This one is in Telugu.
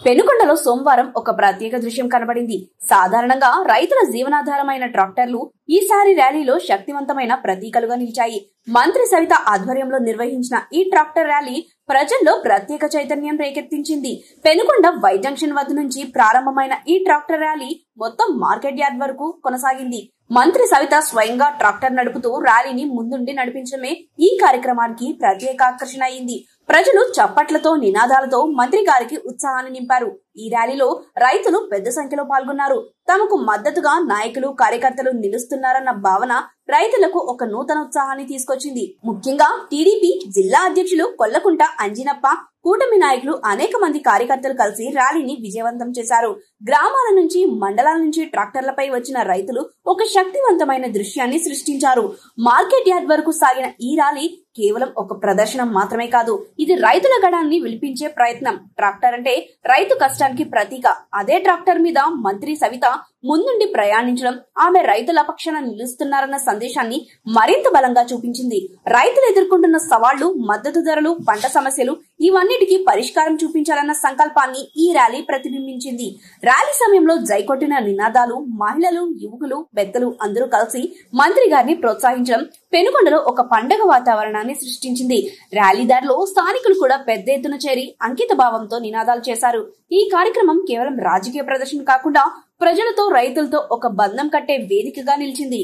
పెనుకొండలో సోమవారం ఒక ప్రత్యేక దృశ్యం కనబడింది. సాధారణంగా రైతుల జీవనాధారమైన ట్రాక్టర్లు ఈసారి ర్యాలీలో శక్తివంతమైన ప్రతీకలుగా నిలిచాయి. మంత్రి సవిత ఆధ్వర్యంలో నిర్వహించిన ఈ ట్రాక్టర్ ర్యాలీ ప్రజల్లో ప్రత్యేక చైతన్యం రేకెత్తించింది. పెనుకొండ వై జంక్షన్ వద్ద నుంచి ప్రారంభమైన ఈ ట్రాక్టర్ ర్యాలీ మొత్తం మార్కెట్ యార్డ్ వరకు కొనసాగింది. మంత్రి సవిత స్వయంగా ట్రాక్టర్ నడుపుతూ ర్యాలీని ముందుండి నడిపించడమే ఈ కార్యక్రమానికి ప్రత్యేక ఆకర్షణ అయింది. ప్రజలు చప్పట్లతో నినాదాలతో మంత్రి గారికి ఉత్సాహాన్ని నింపారు. ఈ ర్యాలీలో రైతులు పెద్ద సంఖ్యలో పాల్గొన్నారు. తమకు మద్దతుగా నాయకులు కార్యకర్తలు నిలుస్తున్నారన్న భావన రైతులకు ఒక నూతన ఉత్సాహాన్ని తీసుకొచ్చింది. ముఖ్యంగా టీడీపీ జిల్లా అధ్యక్షులు కొల్లకుంట అంజినప్ప, కూటమి నాయకులు అనేక మంది కార్యకర్తలు కలిసి ర్యాలీని విజయవంతం చేశారు. గ్రామాల నుంచి మండలాల నుంచి ట్రాక్టర్లపై వచ్చిన రైతులు ఒక శక్తివంతమైన దృశ్యాన్ని సృష్టించారు. మార్కెట్ యార్డ్ వరకు సాగిన ఈ ర్యాలీ కేవలం ఒక ప్రదర్శనం మాత్రమే కాదు, ఇది రైతుల గడాన్ని విలిపించే ప్రయత్నం. ట్రాక్టర్ అంటే రైతు కష్టానికి ప్రతీక. అదే ట్రాక్టర్ మీద మంత్రి సవిత ముందుండి ప్రయాణించడం ఆమె రైతుల పక్షాన నిలుస్తున్నారన్న సందేశాన్ని మరింత బలంగా చూపించింది. రైతులు ఎదుర్కొంటున్న సవాళ్లు, మద్దతు ధరలు, పంట సమస్యలు ఇవన్నిటికీ పరిష్కారం చూపించాలన్న సంకల్పాన్ని ఈ ర్యాలీ ప్రతిబింబించింది. ర్యాలీ సమయంలో జైకొట్టిన నినాదాలు, మహిళలు, యువకులు, పెద్దలు అందరూ కలిసి మంత్రి గారిని ప్రోత్సహించడం పెనుకొండలో ఒక పండగ వాతావరణాన్ని సృష్టించింది. ర్యాలీదారులు, స్థానికులు కూడా పెద్ద ఎత్తున చేరి అంకిత భావంతో నినాదాలు చేశారు. ఈ కార్యక్రమం కేవలం రాజకీయ ప్రదర్శన కాకుండా ప్రజలతో, రైతులతో ఒక బంధం కట్టే వేదికగా నిలిచింది.